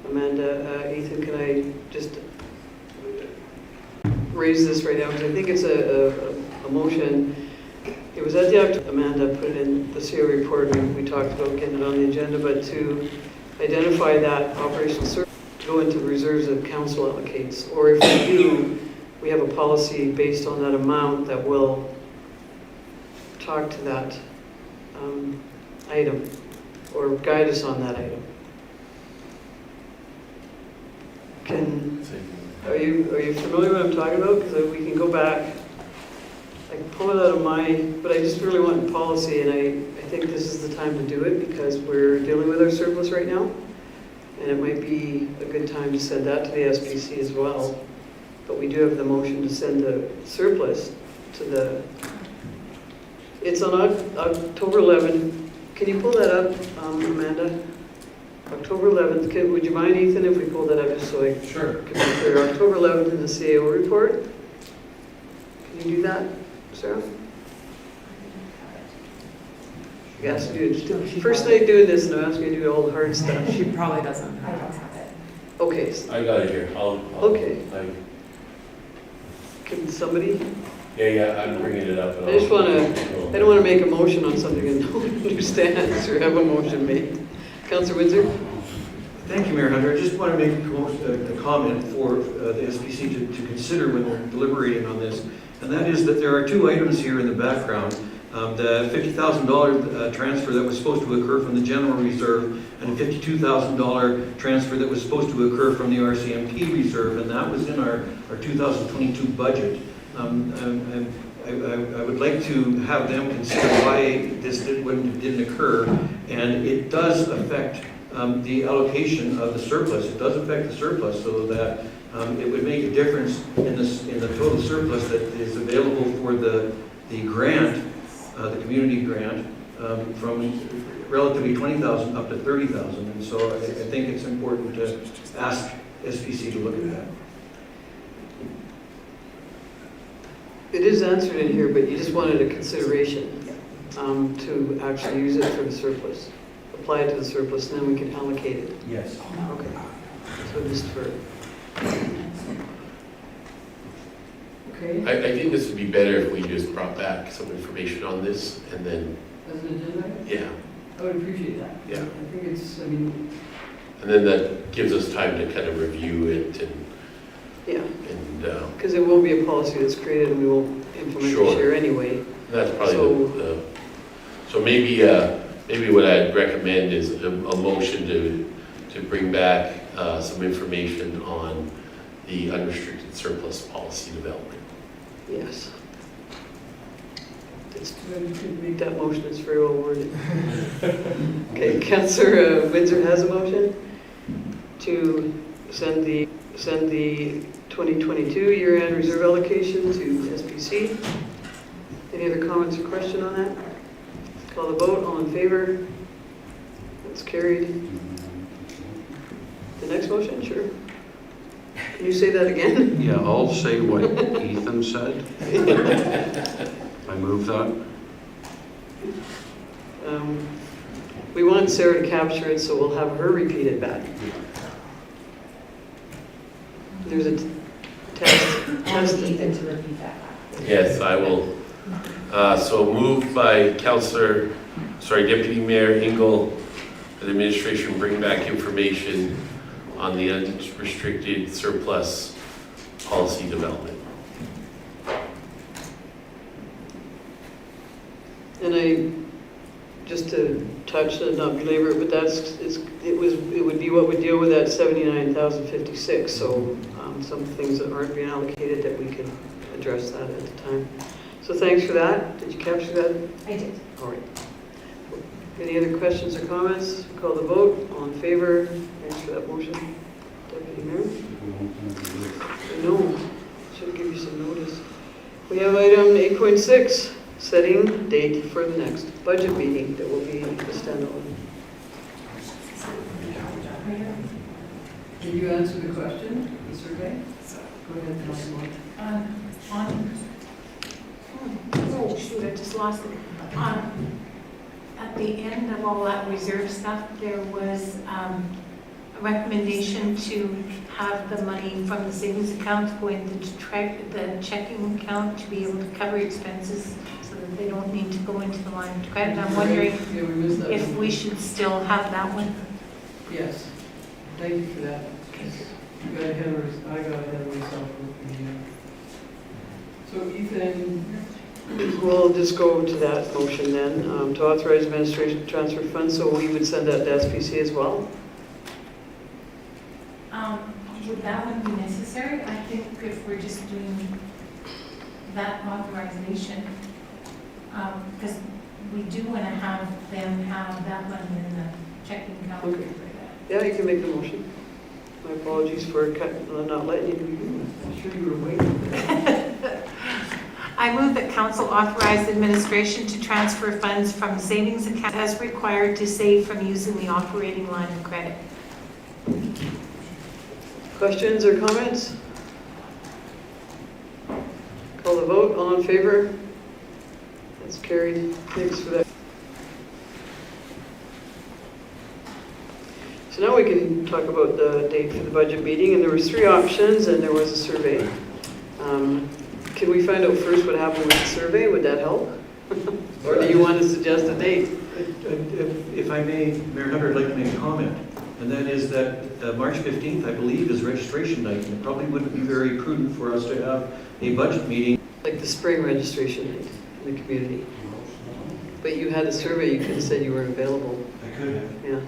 Amanda, Ethan, can I just raise this right now? Because I think it's a motion. It was at the Amanda put it in the CO report, and we talked about getting it on the agenda, but to identify that operational service to go into the reserves that council allocates. Or if we do, we have a policy based on that amount that will talk to that item or guide us on that item. Are you familiar with what I'm talking about? Because we can go back. I can pull it out of but I just really want policy, and I think this is the time to do it because we're dealing with our surplus right now, and it might be a good time to send that to the SPC as well. But we do have the motion to send the surplus to the. It's on October 11th. Can you pull that up, Amanda? October 11th. Would you mind, Ethan, if we pull that up just so I can be clear? October 11th in the CAO report. Can you do that, Sarah? Yes, dude. First night doing this, and I'm asking you to do all the hard stuff. She probably doesn't. I don't have it. Okay. I got it here. Okay. Can somebody? Yeah, I'm bringing it up. I just want to. I don't want to make a motion on something and no one understands or have a motion made. Councillor Windsor. Thank you, Mayor Hunter. I just want to make a comment for the SPC to consider when they're deliberating on this, and that is that there are two items here in the background. The $50,000 transfer that was supposed to occur from the general reserve and a $52,000 transfer that was supposed to occur from the RCMP reserve, and that was in our 2022 budget. I would like to have them consider why this didn't occur, and it does affect the allocation of the surplus. It does affect the surplus, so that it would make a difference in the total surplus that is available for the grant, the community grant, from relatively 20,000 up to 30,000. And so I think it's important to ask SPC to look at that. It is answered in here, but you just wanted a consideration to actually use it for the surplus. Apply it to the surplus, and then we can allocate it. Yes. Okay. So just for. Okay. I think this would be better if we just brought back some information on this and then. As an agenda? Yeah. I would appreciate that. Yeah. I think it's. And then that gives us time to kind of review it and. Yeah. And. Because it will be a policy that's created, and we will implement the share anyway. That's probably so maybe what I'd recommend is a motion to bring back some information on the unrestricted surplus policy development. Yes. It's good. You can make that motion. It's very well worded. Okay, Councillor Windsor has a motion to send the 2022 year-end reserve allocation to SPC. Any other comments or question on that? Call the vote. All in favor? That's carried. The next motion, sure. Can you say that again? Yeah, I'll say what Ethan said. I move that. We want Sarah to capture it, so we'll have her repeat it back. There's a test. Ethan to repeat that. Yes, I will. So moved by Deputy Mayor Engel, that the administration bring back information on the unrestricted surplus policy development. And just to touch and not belabor it, but it would be what would deal with that 79,056. So some things that aren't being allocated that we can address that at the time. So thanks for that. Did you capture that? I did. All right. Any other questions or comments? Call the vote. All in favor? Thanks for that motion. Deputy Mayor? No. Should give you some notice. We have item 8.6, setting date for the next budget meeting that will be a standalone. Did you answer the question, the survey? Go ahead, Councilor. Oh shoot, I just lost it. At the end of all that reserve stuff, there was a recommendation to have the money from the savings account go into the checking account to be able to cover expenses so that they don't need to go into the line of credit. I'm wondering Yeah, we missed that. if we should still have that one. Yes, thank you for that. You got ahead of, I got ahead of myself. So Ethan? We'll just go to that motion then, to authorize administration to transfer funds, so we would send that to SPC as well? Would that one be necessary? I think if we're just doing that authorization, because we do want to have them have that money in the checking account. Okay. Yeah, you can make the motion. My apologies for not letting you. I'm sure you were waiting. I move that council authorize the administration to transfer funds from the savings account as required to save from using the operating line of credit. Questions or comments? Call the vote, all in favor? That's carried. Thanks for that. So now we can talk about the date for the budget meeting, and there was 3 options and there was a survey. Can we find out first what happened with the survey? Would that help? Or do you want to suggest a date? If I may, Mayor Hunter, I'd like to make a comment, and that is that March 15th, I believe, is registration night, and it probably wouldn't be very prudent for us to have a budget meeting. Like the spring registration night in the community. But you had a survey, you could have said you were available. I could have. Yeah.